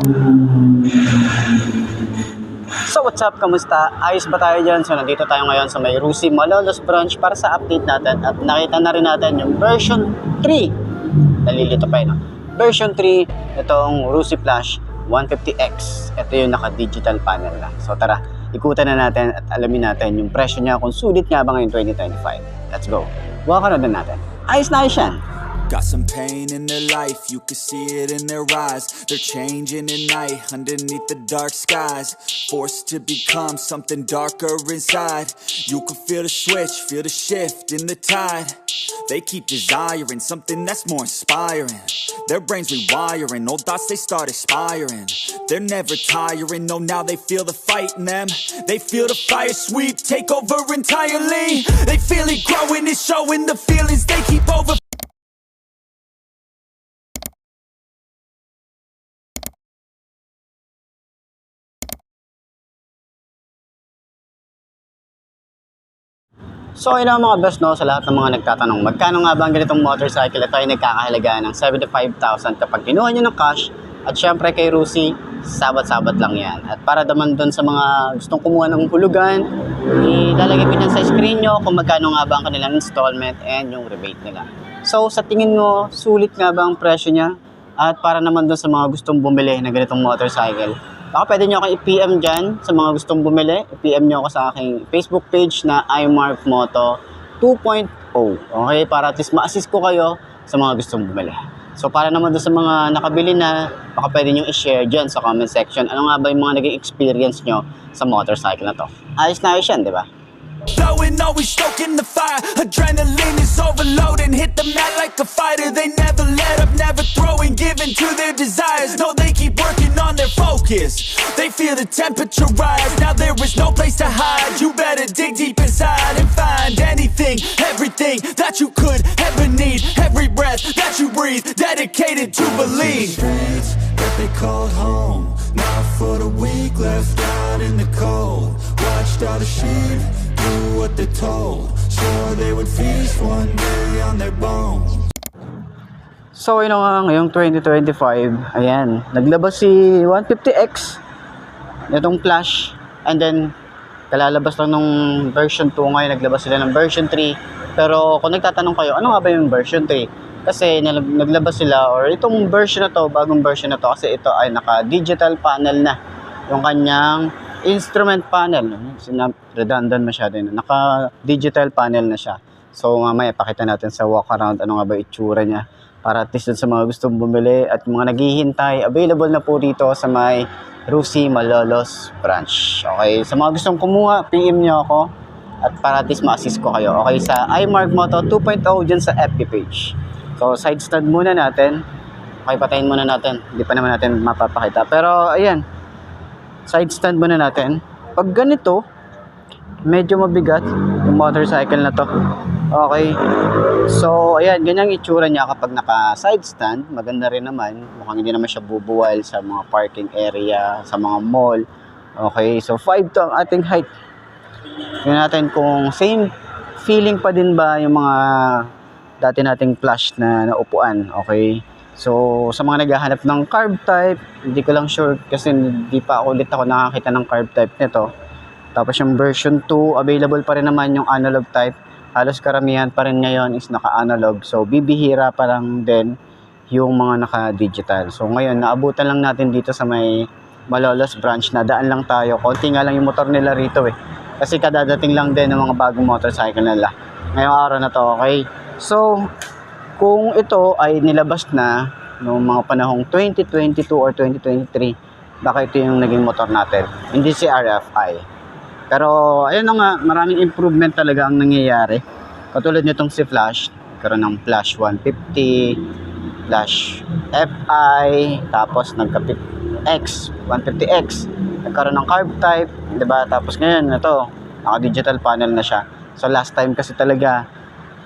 So what's up, kamusta? Ayos ba tayo dyan? So nandito tayo ngayon sa may Rusi Malolos branch para sa update natin at nakita na rin natin yung version 3. Nalilito pa yun, no? Version 3, itong Rusi Flash 150X. Ito yung naka-digital panel na. So tara, ikutan na natin at alamin natin yung presyo niya kung sulit nga ba ngayon 2025. Let's go. Buka na natin. Ayos na ayos yan. Got some pain in their life, you can see it in their eyes. They're changing at night underneath the dark skies, forced to become something darker inside. You can feel the switch, feel the shift in the tide. They keep desiring something that's more inspiring. Their brains rewiring, old thoughts they start expiring. They're never tiring, no, now they feel the fight in them. They feel the fire sweep, take over entirely. They feel it growing, it's showing the feelings they keep over. So yun ang mga best, no, sa lahat ng mga nagtatanong magkano nga ba ang ganitong motorcycle. Ito ay nagkakahalaga ng 75,000 kapag kinuha nyo ng cash. At syempre kay Rusi, sabat-sabat lang yan. At para naman dun sa mga gustong kumuha ng hulugan, ilalagay ko dyan sa screen nyo kung magkano nga ba ang kanilang installment and yung rebate nila. So sa tingin mo, sulit nga ba ang presyo niya? At para naman dun sa mga gustong bumili ng ganitong motorcycle, baka pwede nyo akong i-PM dyan sa mga gustong bumili. I-PM nyo ako sa aking Facebook page na iMarkMoto 2.0. Okay? Para at least ma-assist ko kayo sa mga gustong bumili. So para naman doon sa mga nakabili na, baka pwede nyo i-share dyan sa comment section. Ano nga ba yung mga naging experience nyo sa motorcycle na to? Ayos na ayos yan, di ba? Blowing, always stoking the fire. Adrenaline is overloading. Hit the mat like a fighter. They never let up, never throwing, giving to their desires. No, they keep working on their focus. They feel the temperature rise. Now there is no place to hide. You better dig deep inside and find anything, everything that you could ever need. Every breath that you breathe, dedicated to believe. Streets that they called home, not for the weak, left out in the cold. Watched all the sheep do what they're told, swore they would feast one day on their bones. So yun nga, ngayong 2025, ayan, naglabas si 150X itong Flash, and then kalalabas lang nung version 2. Ngayon naglabas sila ng version 3. Pero kung nagtatanong kayo, ano nga ba yung version 3? Kasi naglabas sila, or itong version na to, bagong version na to, kasi ito ay naka digital panel na yung kanyang instrument panel. Redundant masyado yun. Naka digital panel na siya. So mamaya pakita natin sa walk around ano nga ba itsura niya, para at least sa mga gustong bumili at mga naghihintay. Available na po dito sa may Rusi Malolos branch. Okay, sa mga gustong kumuha, PM nyo ako at para at least ma-assist ko kayo. Okay, sa iMarkMoto 2.0 dyan sa FB page. So side stand muna natin. Okay, patayin muna natin. Hindi pa naman natin mapapakita. Pero ayan, side stand muna natin. Pag ganito, medyo mabigat yung motorcycle na to. Okay. So, ayan, ganyang itsura niya kapag naka side stand. Maganda rin naman. Mukhang hindi naman siya bubuwal sa mga parking area, sa mga mall. Okay. So, 5 to ang ating height. Tingnan natin kung same feeling pa din ba yung mga dati nating Flash na naupuan. Okay. So, sa mga naghahanap ng carb type, hindi ko lang sure kasi hindi pa ulit ako nakakita ng carb type nito. Tapos yung version 2, available pa rin naman yung analog type. Halos karamihan pa rin ngayon is naka-analog. So, bibihira pa lang din yung mga naka-digital. So, ngayon, naabutan lang natin dito sa may Malolos branch na daan lang tayo. Konti nga lang yung motor nila rito eh. Kasi kadadating lang din ng mga bagong motorcycle nila ngayong araw na to, okay? So, kung ito ay nilabas na noong mga panahong 2022 or 2023, baka ito yung naging motor natin. Hindi si RFI. Pero ayun na nga, maraming improvement talaga ang nangyayari. Katulad nitong si Flash, karoon ng Flash 150, Flash FI, tapos nagka X, 150X, nagkaroon ng carb type, 'di ba? Tapos ngayon ito, naka-digital panel na siya. So last time kasi talaga,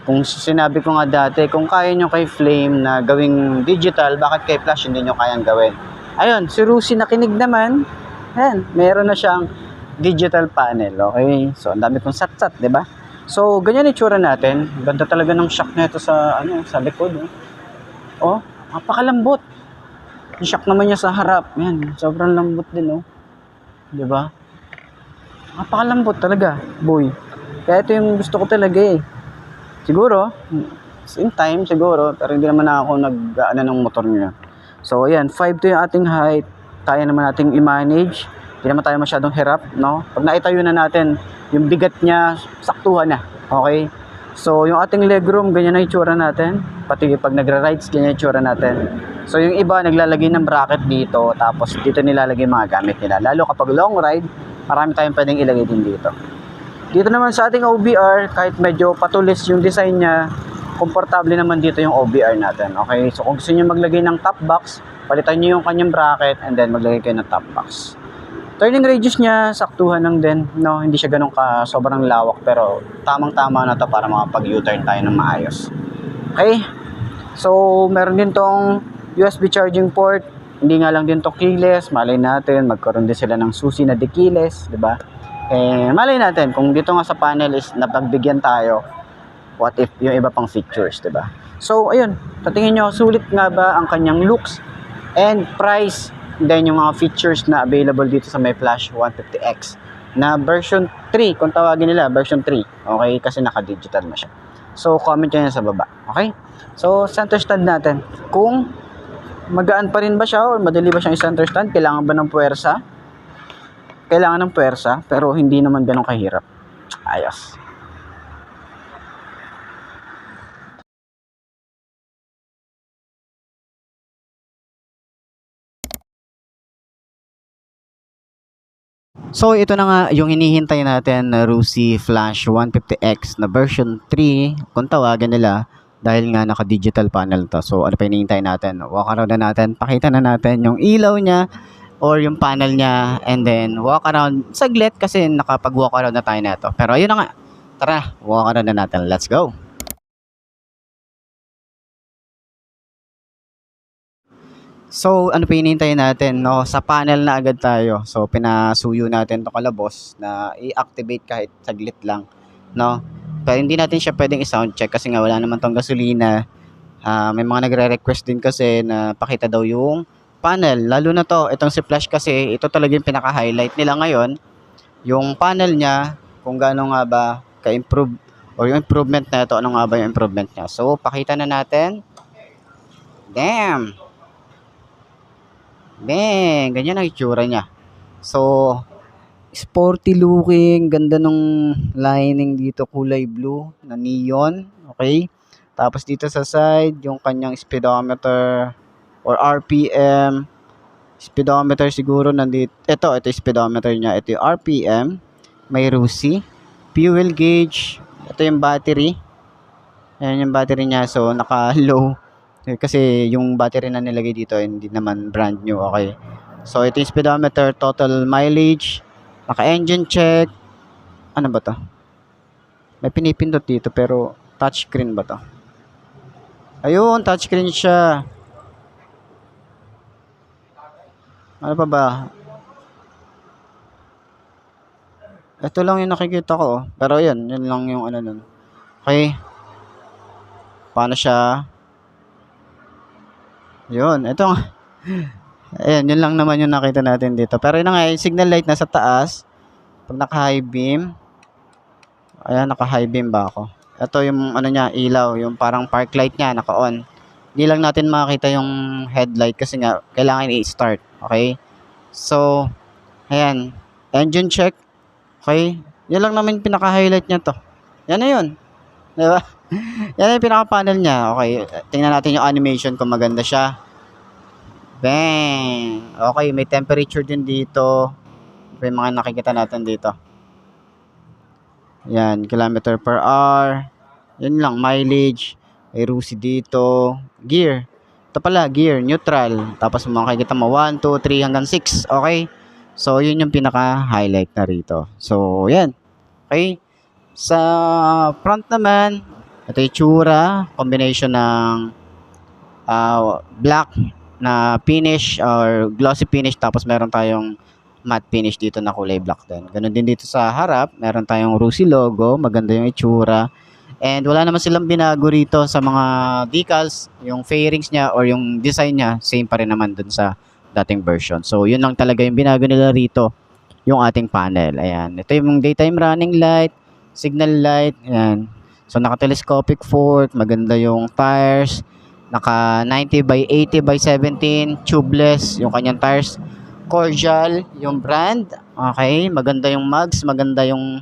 kung sinabi ko nga dati, kung kaya nyo kay Flame na gawing digital, bakit kay Flash hindi nyo kayang gawin? Ayun, si Rusi nakinig naman. Ayan, meron na siyang digital panel, okay? So, ang dami kong sat-sat, di ba? So, ganyan itsura natin. Ganda talaga ng shock nito sa, sa likod, eh. Oh, napakalambot. Yung shock naman niya sa harap. Yan, sobrang lambot din, oh. 'Di ba? Napakalambot talaga, boy. Kaya ito yung gusto ko talaga eh. Siguro, in time siguro, pero hindi naman ako nag-ano ng motor niya. So, ayan, 5'2" yung ating height. Kaya naman nating i-manage. Hindi naman tayo masyadong hirap, no? Pag naitayo na natin, yung bigat niya, saktuhan na. Okay? So, yung ating legroom, ganyan na itsura natin. Pati pag nagra-rides, ganyan itsura natin. So, yung iba, naglalagay ng bracket dito, tapos dito nilalagay mga gamit nila. Lalo kapag long ride, marami tayong pwedeng ilagay din dito. Dito naman sa ating OBR, kahit medyo patulis yung design niya, komportable naman dito yung OBR natin. Okay? So, kung gusto niyo maglagay ng top box, palitan niyo yung kanyang bracket and then maglagay kayo ng top box. Turning radius niya, saktuhan lang din. No, hindi siya ganun ka sobrang lawak pero tamang-tama na to para makapag U-turn tayo ng maayos. Okay? So, meron din tong USB charging port. Hindi nga lang din to keyless. Malay natin, magkaroon din sila ng susi na di keyless, di ba? Eh, malay natin, kung dito nga sa panel is napagbigyan tayo, what if yung iba pang features, di ba? So, ayun, tatingin nyo, sulit nga ba ang kanyang looks and price, then yung mga features na available dito sa may Flash 150X na version 3, kung tawagin nila, version 3, okay? Kasi naka-digital na siya. So, comment nyo yan sa baba, okay? So, center stand natin, kung magaan pa rin ba siya or madali ba siyang i-center stand, kailangan ba ng puwersa? Kailangan ng puwersa, pero hindi naman ganun kahirap. Ayos. So ito na nga yung hinihintay natin na Rusi Flash 150X na version 3 kung tawagan nila dahil nga naka-digital panel to. So ano pa hinihintay natin? Walk around na natin, pakita na natin yung ilaw niya or yung panel niya and then walk around saglit kasi nakapag-walk around na tayo na ito. Pero ayun na nga, tara, walk around na natin. Let's go! So, ano pa hinihintay natin, no? Sa panel na agad tayo. So, pinasuyo natin 'tong kalabos na i-activate kahit saglit lang, no? Pero hindi natin siya pwedeng i-sound check kasi nga wala naman 'tong gasolina. May mga nagre-request din kasi na pakita daw yung panel. Lalo na 'to, itong si Flash kasi, ito talaga yung pinaka-highlight nila ngayon. Yung panel niya, kung gaano nga ba ka-improve or yung improvement na ito, ano nga ba yung improvement niya. So, pakita na natin. Damn! Bang! Ganyan ang itsura niya. So, sporty looking. Ganda nung lining dito. Kulay blue na neon. Okay? Tapos dito sa side, yung kanyang speedometer or RPM. Speedometer siguro nandito. Ito yung speedometer niya. Ito yung RPM. May Rusi. Fuel gauge. Ito yung battery. Ayan yung battery niya. So, naka-low. Kasi yung battery na nilagay dito hindi naman brand new, okay. So ito yung speedometer, total mileage, naka-engine check. Ano ba to? May pinipindot dito pero touchscreen ba to? Ayun, touchscreen siya. Ano pa ba? Ito lang yung nakikita ko, pero yun lang yung ano nun. Okay. Paano siya? Yun, ito nga. Ayan, yun lang naman yung nakita natin dito. Pero yun nga, yung signal light nasa taas. Pag naka-high beam. Ayan, naka-high beam ba ako? Ito yung ano niya, ilaw. Yung parang park light niya, naka-on. Hindi lang natin makakita yung headlight kasi nga, kailangan i-start. Okay? So, ayan. Engine check. Okay? Yun lang naman yung pinaka-highlight niya to. Yan na yun. Diba? Yan yung pinaka-panel niya. Okay, tingnan natin yung animation kung maganda siya. Bang! Okay, may temperature din dito. May mga nakikita natin dito. Yan, kilometer per hour. Yan lang, mileage. May Rusi dito. Gear. Ito pala, gear, neutral. Tapos makikita mo 1, 2, 3 hanggang 6. Okay? So, yun yung pinaka-highlight na rito. So, yan. Okay? Sa front naman, ito yung tsura, combination ng black na finish or glossy finish tapos meron tayong matte finish dito na kulay black din. Ganun din dito sa harap, meron tayong Rusi logo, maganda yung itsura. And wala naman silang binago rito sa mga decals, yung fairings niya or yung design niya, same pa rin naman dun sa dating version. So, yun lang talaga yung binago nila rito, yung ating panel. Ayan. Ito yung daytime running light, signal light. Ayan. So, naka-telescopic fork, maganda yung tires, naka 90 by 80 by 17, tubeless, yung kanyang tires, cordial, yung brand. Okay, maganda yung mugs, maganda yung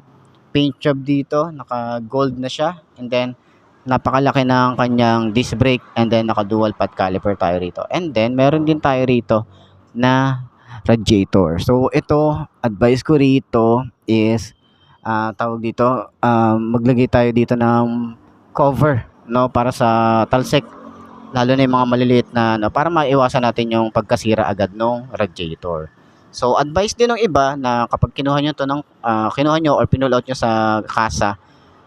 paint job dito, naka gold na siya, and then napakalaki ng kanyang disc brake, and then naka dual path caliper tayo rito, and then meron din tayo rito na radiator. So ito, advice ko rito is tawag dito, maglagay tayo dito ng cover, no, para sa talsik, lalo na yung mga maliliit na ano, para maiwasan natin yung pagkasira agad ng radiator. So, advice din ng iba na kapag kinuha nyo to ng, kinuha nyo or pinull out nyo sa kasa,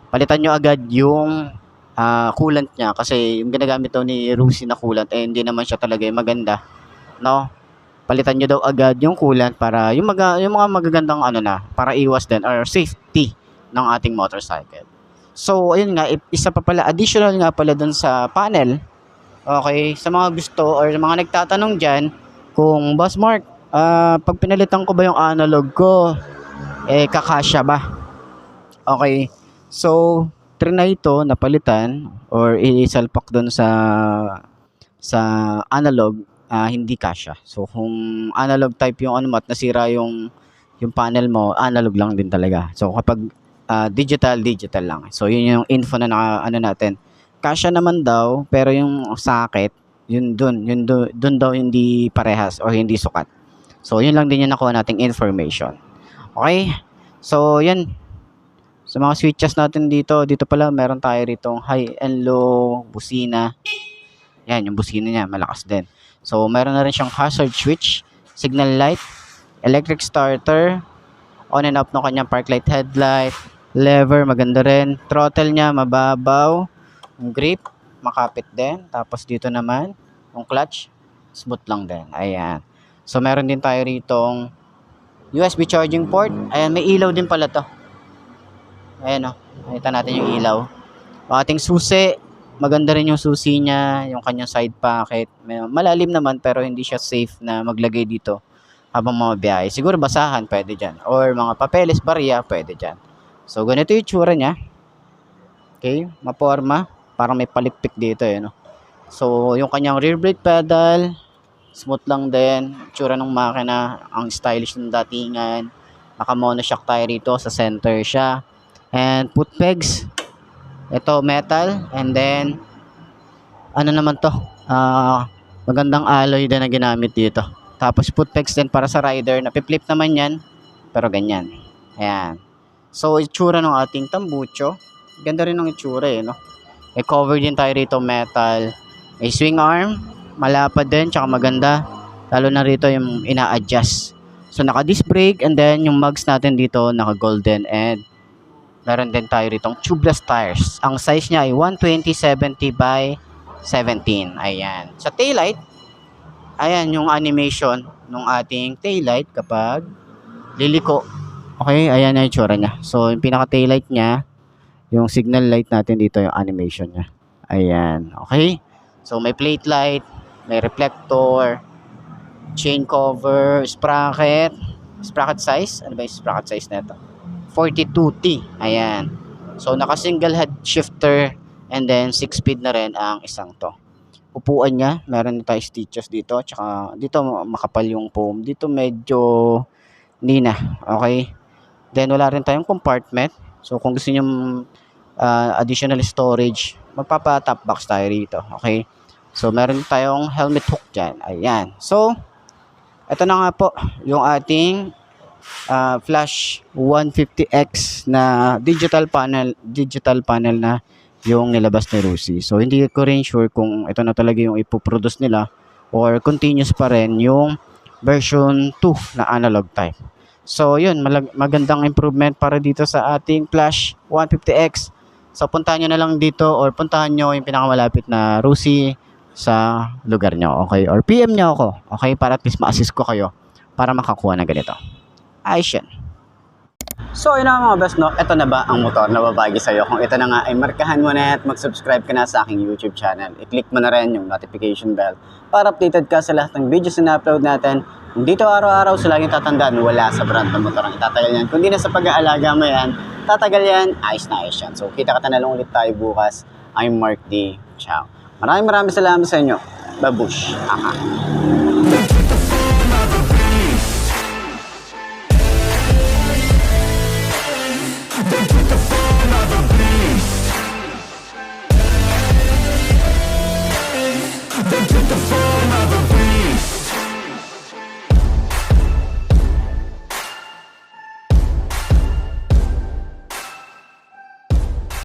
palitan nyo agad yung coolant niya, kasi yung ginagamit daw ni Rusi na coolant, eh hindi naman siya talaga yung maganda, no? Palitan nyo daw agad yung coolant para yung mga magagandang ano na, para iwas din or safety ng ating motorcycle. So, ayun nga, isa pa pala, additional nga pala dun sa panel. Okay, sa mga gusto or mga nagtatanong dyan, kung Boss Mark, pag pinalitan ko ba yung analog ko, kakasya ba? Okay, so trinay ito, napalitan or isalpak doon sa analog, hindi kasya. So kung analog type yung ano mo at nasira yung panel mo, analog lang din talaga. So kapag digital lang. So yun yung info na ano natin. Kasya naman daw, pero yung socket, yun dun daw hindi parehas o hindi sukat. So, yun lang din yung nakuha nating information. Okay? So, yan. Sa mga switches natin dito pala, meron tayo ritong high and low, busina. Yan, yung busina niya, malakas din. So, meron na rin siyang hazard switch, signal light, electric starter, on and off ng kanyang park light headlight, lever, maganda rin. Throttle niya, mababaw. Yung grip, makapit din. Tapos dito naman, yung clutch, smooth lang din. Ayan. So, meron din tayo ritong USB charging port. Ayan, may ilaw din pala to. Ayan o. Nakita natin yung ilaw. Ang ating susi, maganda rin yung susi niya, yung kanyang side pocket. Malalim naman pero hindi siya safe na maglagay dito habang mamabiyahe. Siguro basahan, pwede dyan. Or mga papeles, barya, pwede dyan. So, ganito yung tsura niya. Okay, maporma. Parang may palikpik dito no? So, yung kanyang rear brake pedal, smooth lang din. Tsura ng makina, ang stylish ng datingan. Naka monoshock tayo rito, sa center siya. And foot pegs, ito metal. And then ano naman to, magandang alloy din na ginamit dito. Tapos foot pegs din para sa rider, napiflip naman yan, pero ganyan. Ayan. So itsura ng ating tambucho, ganda rin ng itsura no. May cover din tayo rito, metal. May swing arm, malapad din, tsaka maganda. Lalo na rito yung ina-adjust. So, naka-disc brake, and then yung mugs natin dito, naka-golden, and meron din tayo rito tubeless tires. Ang size niya ay 120/70 by 17. Ayan. Sa taillight, ayan yung animation ng ating taillight kapag liliko. Okay, ayan yung itsura niya. So, yung pinaka-taillight niya, yung signal light natin dito, yung animation niya. Ayan. Okay. So, may plate light, may reflector, chain cover, sprocket size. Ano ba yung sprocket size na ito? 42T. Ayan. So, naka-single head shifter, and then 6-speed na rin ang isang to. Upuan niya, meron tayo stitches dito, tsaka dito makapal yung foam. Dito medyo hindi na. Okay. Then, wala rin tayong compartment. So, kung gusto niyo additional storage, magpapa-top box tayo rito. Okay. So, meron tayong helmet hook dyan. Ayan. So, ito na nga po yung ating Flash 150X na digital panel na yung nilabas ni Rusi. So, hindi ko rin sure kung ito na talaga yung ipoproduce nila or continuous pa rin yung version 2 na analog type. So, yun, magandang improvement para dito sa ating Flash 150X. So, puntahan nyo na lang dito or puntahan nyo yung pinakamalapit na Rusi sa lugar nyo, okay? Or PM nyo ako, okay? Para at least ma-assist ko kayo para makakuha ng ganito. Ayos yan. So yun na mga best, no? Ito na ba ang motor na babagi sa'yo? Kung ito na nga ay markahan mo na at mag-subscribe ka na sa aking YouTube channel. I-click mo na rin yung notification bell para updated ka sa lahat ng videos na upload natin. Kung dito araw-araw sa laging tatandaan, wala sa brand ng motor ang itatagal yan. Kung di na sa pag-aalaga mo yan, tatagal yan, ayos na ayos yan. So kita ka na lang ulit tayo bukas. I'm Mark D. Ciao. Maraming salamat sa inyo. Babush. Aha.